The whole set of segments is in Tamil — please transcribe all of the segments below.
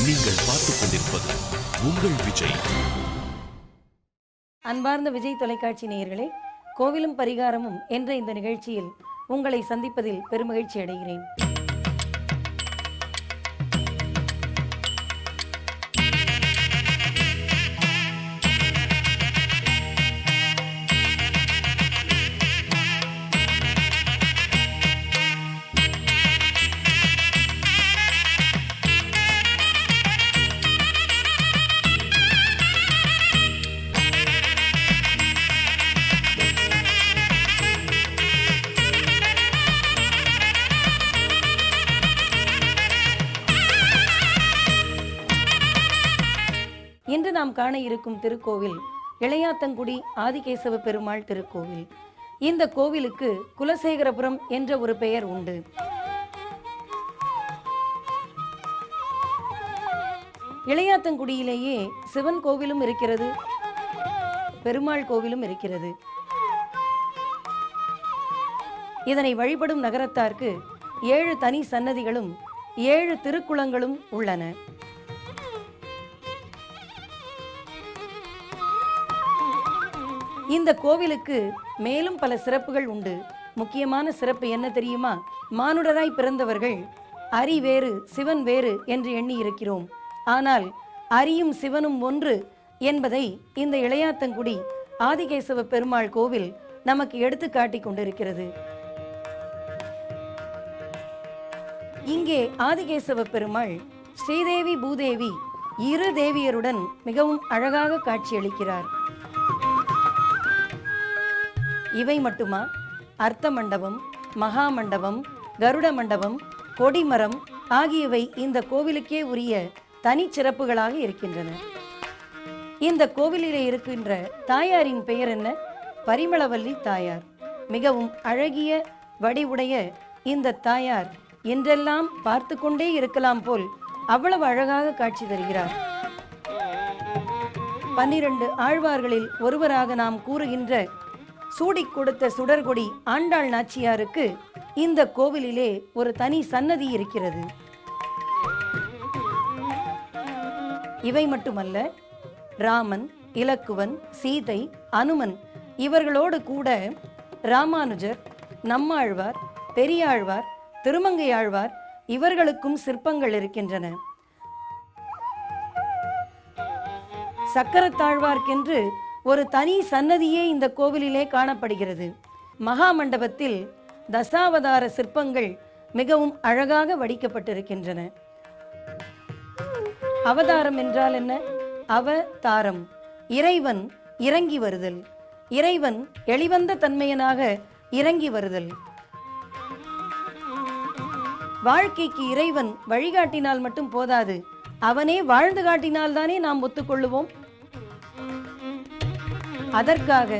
நீங்கள் பார்த்துக் கொண்டிருப்பது உங்கள் விஜய். அன்பார்ந்த விஜய் தொலைக்காட்சி நேயர்களே, கோவிலும் பரிகாரமும் என்ற இந்த நிகழ்ச்சியில் உங்களை சந்திப்பதில் பெருமகிழ்ச்சி அடைகிறேன். இன்று நாம் காண இருக்கும் திருக்கோவில் இளையாத்தங்குடி ஆதிகேசவ பெருமாள் திருக்கோவில். இந்த கோவிலுக்கு குலசேகரபுரம் என்ற ஒரு பெயர் உண்டு. இளையாத்தங்குடியிலேயே சிவன் கோவிலும் இருக்கிறது, பெருமாள் கோவிலும் இருக்கிறது. இதனை வழிபடும் நகரத்தார்க்கு 7 தனி சன்னதிகளும் 7 திருக்குளங்களும் உள்ளன. இந்த கோவிலுக்கு மேலும் பல சிறப்புகள் உண்டு. முக்கியமான சிறப்பு என்ன தெரியுமா? மானுடராய் பிறந்தவர்கள் அரி வேறு சிவன் வேறு என்று எண்ணி இருக்கிறோம். ஆனால் அரியும் சிவனும் ஒன்று என்பதை இந்த இளையாத்தங்குடி ஆதிகேசவ பெருமாள் கோவில் நமக்கு எடுத்து காட்டிக் கொண்டிருக்கிறது. இங்கே ஆதிகேசவ பெருமாள் ஸ்ரீதேவி பூதேவி 2 தேவியருடன் மிகவும் அழகாக காட்சியளிக்கிறார். இவை மட்டுமா? அர்த்த மண்டபம், மகா மண்டபம், கருட மண்டபம், கொடிமரம் ஆகியவை இந்த கோவிலுக்கே உரிய தனிச்சிறப்புகளாக இருக்கின்றன. இந்த கோவிலிலே இருக்கின்ற தாயாரின் பெயர் என்ன? பரிமளவல்லி தாயார். மிகவும் அழகிய வடிவுடைய இந்த தாயார் என்றெல்லாம் பார்த்து கொண்டே இருக்கலாம் போல் அவ்வளவு அழகாக காட்சி தருகிறார். 12 ஆழ்வார்களில் ஒருவராக நாம் கூறுகின்ற சூடிக் கொடுத்த சுடர்கொடி ஆண்டாள் நாச்சியாருக்கு இந்த கோவிலிலே ஒரு தனி சன்னதி இருக்கிறது. இவை மட்டுமல்ல, ராமன், இலக்குவன், சீதை, அனுமன் இவர்களோடு கூட ராமானுஜர், நம்மாழ்வார், பெரியாழ்வார், திருமங்கையாழ்வார் இவர்களுக்கும் சிற்பங்கள் இருக்கின்றன. சக்கரத்தாழ்வார்க்கென்று ஒரு தனி சன்னதியே இந்த கோவிலிலே காணப்படுகிறது. மகா மண்டபத்தில் தசாவதார சிற்பங்கள் மிகவும் அழகாக வடிக்கப்பட்டிருக்கின்றன. அவதாரம் என்றால் என்ன? அவதாரம், இறைவன் இறங்கி வருதல், இறைவன் எளிவந்த தன்மையனாக இறங்கி வருதல். வாழ்க்கைக்கு இறைவன் வழிகாட்டினால் மட்டும் போதாது, அவனே வாழ்ந்து காட்டினால் தானே நாம் ஒத்துக்கொள்ளுவோம். அதற்காக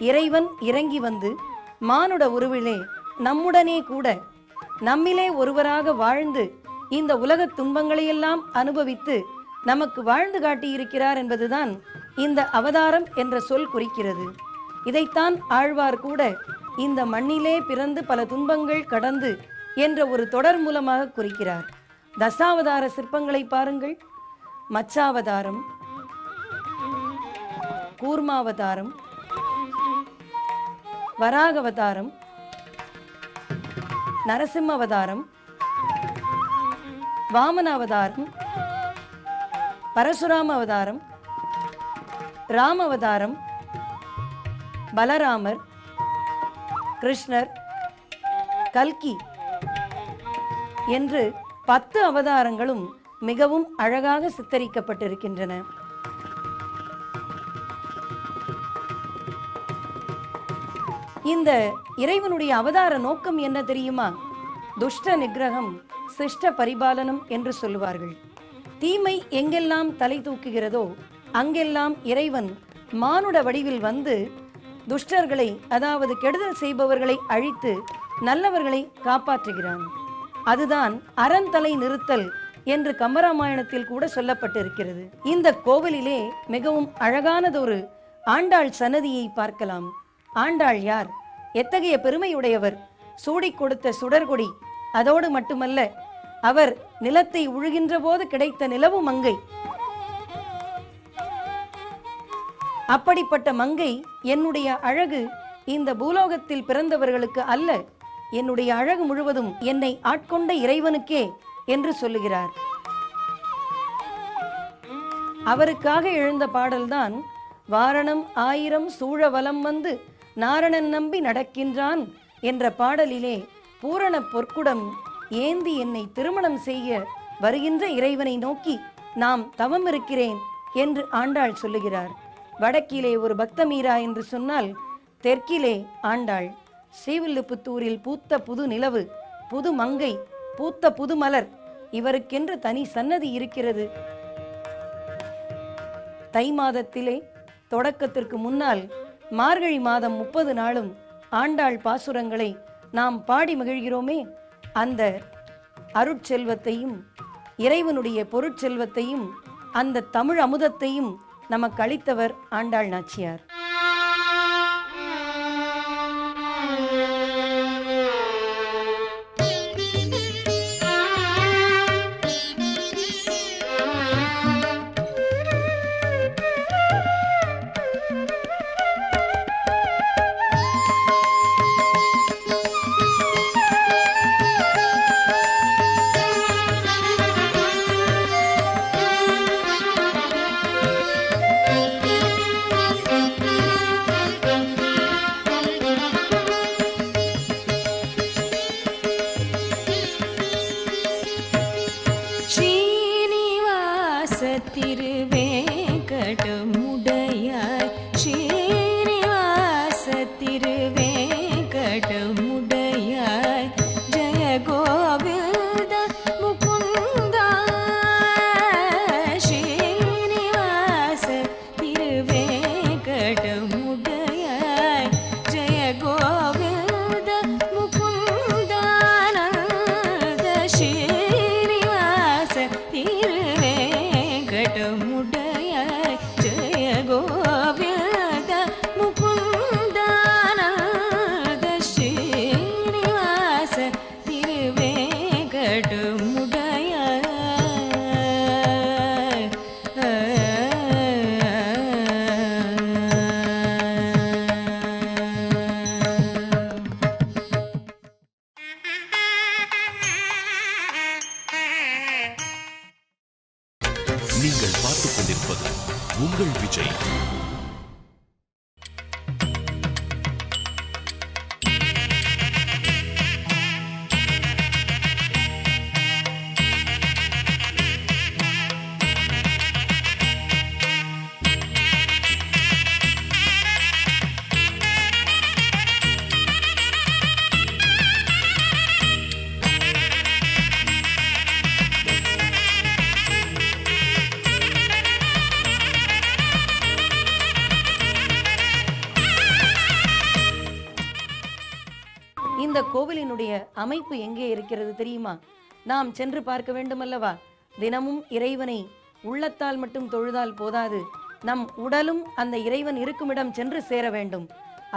இறைவன் இறங்கி வந்து மானுட உருவிலே நம்முடனே கூட நம்மிலே ஒருவராக வாழ்ந்து இந்த உலக துன்பங்களையெல்லாம் அனுபவித்து நமக்கு வாழ்ந்து காட்டியிருக்கிறார் என்பதுதான் இந்த அவதாரம் என்ற சொல் குறிக்கிறது. இதைத்தான் ஆழ்வார் கூட இந்த மண்ணிலே பிறந்து பல துன்பங்கள் கடந்து என்ற ஒரு தொடர் மூலமாக குறிக்கிறார். தசாவதார சிற்பங்களை பாருங்கள். மச்சாவதாரம், கூர்மாவதாரம், வராகவதாரம், நரசிம்மவதாரம், வாமனாவதாரம், பரசுராம அவதாரம், ராமவதாரம், பலராமர், கிருஷ்ணர், கல்கி என்று 10 அவதாரங்களும் மிகவும் அழகாக சித்தரிக்கப்பட்டிருக்கின்றன. இந்த இறைவனுடைய அவதார நோக்கம் என்ன தெரியுமா? துஷ்ட நிகிரகம், சிஷ்ட பரிபாலனம் என்று சொல்லுவார்கள். தீமை எங்கெல்லாம் தலை தூக்குகிறதோ அங்கெல்லாம் இறைவன் மானுட வடிவில் வந்து துஷ்டர்களை, அதாவது கெடுதல் செய்பவர்களை அழித்து நல்லவர்களை காப்பாற்றுகிறான். அதுதான் அறந்தலை நிறுத்தல் என்று கம்பராமாயணத்தில் கூட சொல்லப்பட்டிருக்கிறது. இந்த கோவிலிலே மிகவும் அழகானதொரு ஆண்டாள் சன்னதியை பார்க்கலாம். ஆண்டாள் யார்? எத்தகைய பெருமையுடையவர்! சூடிக் கொடுத்த சுடர்கொடி. அதோடு மட்டுமல்ல, அவர் நிலத்தை உழுகின்ற போது கிடைத்த நிலவு மங்கை. அப்படிப்பட்ட மங்கை, என்னுடைய அழகு இந்த பூலோகத்தில் பிறந்தவர்களுக்கு அல்ல, என்னுடைய அழகு முழுவதும் என்னை ஆட்கொண்ட இறைவனுக்கே என்று சொல்லுகிறார். அவருக்காக எழுந்த பாடல்தான் வாரணம் ஆயிரம் சூழ வலம் வந்து நாரணன் நம்பி நடக்கின்றான் என்ற பாடலிலே பூரண பொற்குடம் ஏந்தி என்னை திருமணம் செய்ய வருகின்ற இறைவனை நோக்கி நாம் தவம் இருக்கிறேன் என்று ஆண்டாள் சொல்லுகிறார். வடக்கிலே ஒரு பக்தமீரா என்று சொன்னால், தெற்கிலே ஆண்டாள். ஸ்ரீவில்லிபுத்தூரில் பூத்த புது நிலவு, புது மங்கை, பூத்த புது மலர், இவருக்கென்று தனி சன்னதி இருக்கிறது. தை மாதத்திலே தொடக்கத்திற்கு முன்னால் மார்கழி மாதம் 30 நாளும் ஆண்டாள் பாசுரங்களை நாம் பாடி மகிழ்கிறோமே, அந்த அருட்செல்வத்தையும் இறைவனுடைய பொருட்செல்வத்தையும் அந்த தமிழ் அமுதத்தையும் நமக்கு அளித்தவர் ஆண்டாள் நாச்சியார். திருவேங்கடமுடையாய் ஸ்ரீனிவாச திருவேங்கடமுடையாய் ஜய கோவிந்த முகுந்தா ஸ்ரீனிவாச திருவேங்கடமுடையாய் ஜய கோவிந்த முகுந்தானந்த ஸ்ரீனிவாச திருவேங்கடமுடையாய் ஜய கோவிந்த முகுந்தானந்த ஸ்ரீனிவாச திருவேங்கடமுடையாய். நீங்கள் பார்த்துக் கொண்டிருப்பது உங்கள் விஜய். இந்த கோவிலினுடைய அமைப்பு எங்கே இருக்கிறது தெரியுமா? நாம் சென்று பார்க்க வேண்டும் அல்லவா? தினமும் இறைவனை உள்ளத்தால் மட்டும் தொழுதால் போதாது, நம் உடலும் அந்த இறைவன் இருக்குமிடம் சென்று சேர வேண்டும்.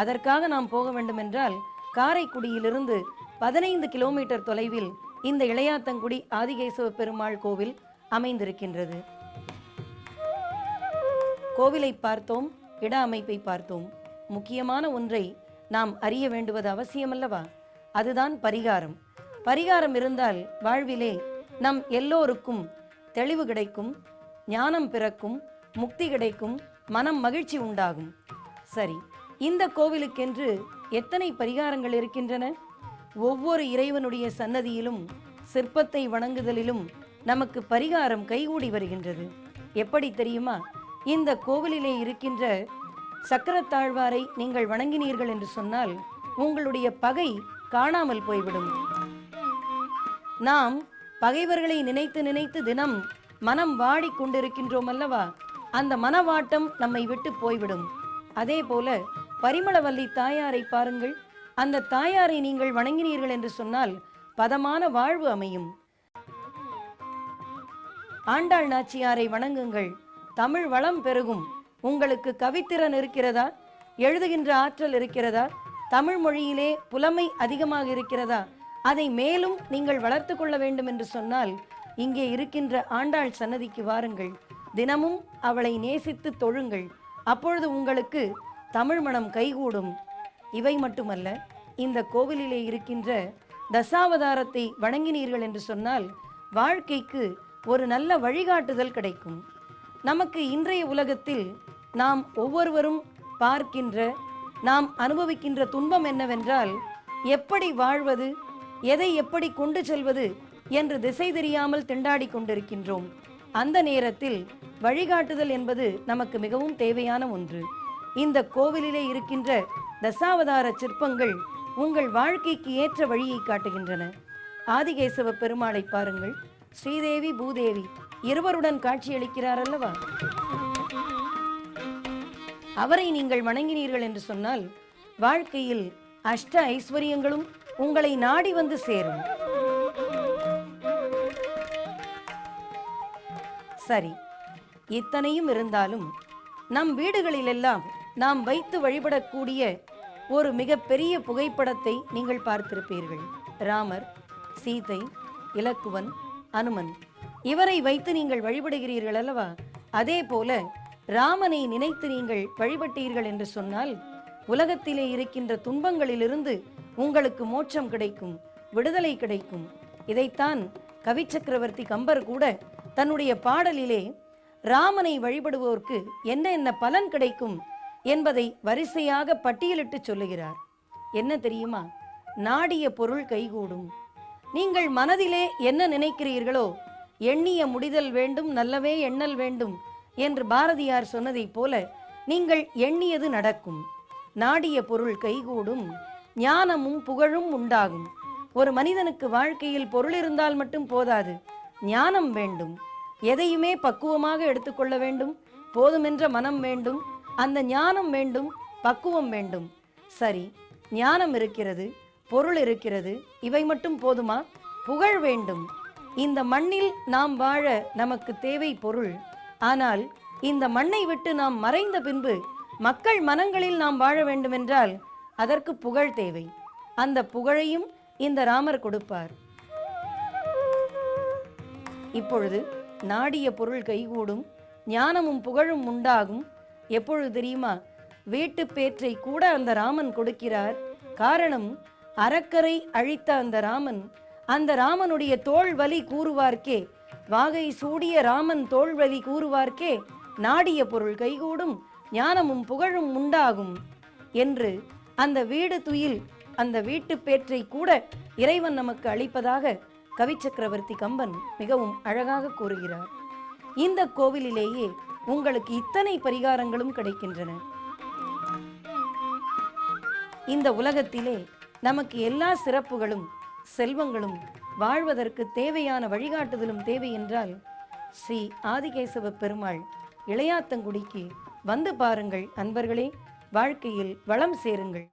அதற்காக நாம் போக வேண்டும் என்றால் காரைக்குடியிலிருந்து 15 கிலோமீட்டர் தொலைவில் இந்த இளையாத்தங்குடி ஆதிகேசவ பெருமாள் கோவில் அமைந்திருக்கின்றது. கோவிலை பார்த்தோம், இட அமைப்பை பார்த்தோம். முக்கியமான ஒன்றை நாம் அறிய வேண்டுவது அவசியமல்லவா? அதுதான் பரிகாரம். பரிகாரம் இருந்தால் வாழ்விலே நம் எல்லோருக்கும் தெளிவு கிடைக்கும், ஞானம் பிறக்கும், முக்தி கிடைக்கும், மனம் மகிழ்ச்சி உண்டாகும். சரி, இந்த கோவிலுக்கென்று எத்தனை பரிகாரங்கள் இருக்கின்றன? ஒவ்வொரு இறைவனுடைய சன்னதியிலும் சிற்பத்தை வணங்குதலிலும் நமக்கு பரிகாரம் கைகூடி வருகின்றது. எப்படி தெரியுமா? இந்த கோவிலிலே இருக்கின்ற சக்கரத்தாழ்வாரை நீங்கள் வணங்கினீர்கள் என்று சொன்னால் உங்களுடைய பகை காணாமல் போய்விடும். நாம் பகைவர்களை நினைத்து நினைத்து தினம் மனம் வாடி கொண்டிருக்கின்றோம் அல்லவா? அந்த மனவாட்டம் நம்மை விட்டு போய்விடும். அதே போல பரிமளவல்லி தாயாரை பாருங்கள். அந்த தாயாரை நீங்கள் வணங்கினீர்கள் என்று சொன்னால் பதமான வாழ்வு அமையும். ஆண்டாள் நாச்சியாரை வணங்குங்கள், தமிழ் வளம் பெருகும். உங்களுக்கு கவித்திறன் இருக்கிறதா? எழுதுகின்ற ஆற்றல் இருக்கிறதா? தமிழ் மொழியிலே புலமை அதிகமாக இருக்கிறதா? அதை மேலும் நீங்கள் வளர்த்து கொள்ள வேண்டும் என்று சொன்னால் இங்கே இருக்கின்ற ஆண்டாள் சன்னதிக்கு வாருங்கள். தினமும் அவளை நேசித்து தொழுங்கள். அப்பொழுது உங்களுக்கு தமிழ் மணம் கைகூடும். இவை மட்டுமல்ல, இந்த கோவிலிலே இருக்கின்ற தசாவதாரத்தை வணங்கினீர்கள் என்று சொன்னால் வாழ்க்கைக்கு ஒரு நல்ல வழிகாட்டுதல் கிடைக்கும். நமக்கு இன்றைய உலகத்தில் நாம் ஒவ்வொருவரும் பார்க்கின்ற, நாம் அனுபவிக்கின்ற துன்பம் என்னவென்றால், எப்படி வாழ்வது, எதை எப்படி கொண்டு செல்வது என்று திசை தெரியாமல் திண்டாடி கொண்டிருக்கின்றோம். அந்த நேரத்தில் வழிகாட்டுதல் என்பது நமக்கு மிகவும் தேவையான ஒன்று. இந்த கோவிலிலே இருக்கின்ற தசாவதார சிற்பங்கள் உங்கள் வாழ்க்கைக்கு ஏற்ற வழியை காட்டுகின்றன. ஆதிகேசவ பெருமாளை பாருங்கள். ஸ்ரீதேவி பூதேவி இருவருடன் காட்சியளிக்கிறார் அல்லவா? அவரை நீங்கள் வணங்கினீர்கள் என்று சொன்னால் வாழ்க்கையில் அஷ்ட ஐஸ்வர்யங்களும் உங்களை நாடி வந்து சேரும். சரி, இத்தனையும் இருந்தாலும் நம் வீடுகளிலெல்லாம் நாம் வைத்து வழிபடக்கூடிய ஒரு மிகப்பெரிய புகைப்படத்தை நீங்கள் பார்த்திருப்பீர்கள். ராமர், சீதை, இலக்குவன், அனுமன் இவரை வைத்து நீங்கள் வழிபடுகிறீர்கள் அல்லவா? அதே போல ராமனை நினைத்து நீங்கள் வழிபட்டீர்கள் என்று சொன்னால் உலகத்திலே இருக்கின்ற துன்பங்களிலிருந்து உங்களுக்கு மோட்சம் கிடைக்கும், விடுதலை கிடைக்கும். இதைத்தான் கவி சக்கரவர்த்தி கம்பர் கூட தன்னுடைய பாடலிலே ராமனை வழிபடுவோருக்கு என்ன என்ன பலன் கிடைக்கும் என்பதை வரிசையாக பட்டியலிட்டு சொல்லுகிறார். என்ன தெரியுமா? நாடிய பொருள் கைகூடும். நீங்கள் மனதிலே என்ன நினைக்கிறீர்களோ, எண்ணிய முடிதல் வேண்டும், நல்லவே எண்ணல் வேண்டும் என்று பாரதியார் சொன்னதைப் போல நீங்கள் எண்ணியது நடக்கும். நாடிய பொருள் கைகூடும், ஞானமும் புகழும் உண்டாகும். ஒரு மனிதனுக்கு வாழ்க்கையில் பொருள் இருந்தால் மட்டும் போதாது, ஞானம் வேண்டும். எதையுமே பக்குவமாக எடுத்துக்கொள்ள வேண்டும். போதுமென்ற மனம் வேண்டும், அந்த ஞானம் வேண்டும், பக்குவம் வேண்டும். சரி, ஞானம் இருக்கிறது, பொருள் இருக்கிறது, இவை மட்டும் போதுமா? புகழ் வேண்டும். இந்த மண்ணில் நாம் வாழ நமக்கு தேவை பொருள். ஆனால் இந்த மண்ணை விட்டு நாம் மறைந்த பின்பு மக்கள் மனங்களில் நாம் வாழ வேண்டுமென்றால் அதற்கு புகழ் தேவை. அந்த புகழையும் இந்த ராமர் கொடுப்பார். இப்பொழுது நாடிய பொருள் கைகூடும், ஞானமும் புகழும் உண்டாகும். எப்பொழுது தெரியுமா? வீட்டு பேற்றை கூட அந்த ராமன் கொடுக்கிறார். காரணம், அரக்கரை அழித்த அந்த ராமனுடைய தோள் வலி கூறுவார்க்கே, வாகை சூடிய ராமன் தோள் வலி கூறுவார்க்கே, நாடிய பொருள் கைகூடும், ஞானமும் புகழும் உண்டாகும் என்று அந்த வீடு துயில், அந்த வீட்டு பேற்றை கூட இறைவன் நமக்கு அளிப்பதாக கவி சக்கரவர்த்தி கம்பன் மிகவும் அழகாக கூறுகிறார். இந்த கோவிலிலேயே உங்களுக்கு இத்தனை பரிகாரங்களும் கிடைக்கின்றன. இந்த உலகத்திலே நமக்கு எல்லா சிறப்புகளும் செல்வங்களும் வாழ்வதற்கு தேவையான வழிகாட்டுதலும் தேவை என்றால் ஸ்ரீ ஆதிகேசவ பெருமாள் இளையாத்தங்குடிக்கு வந்து பாருங்கள் அன்பர்களே. வாழ்க்கையில் வளம் சேருங்கள்.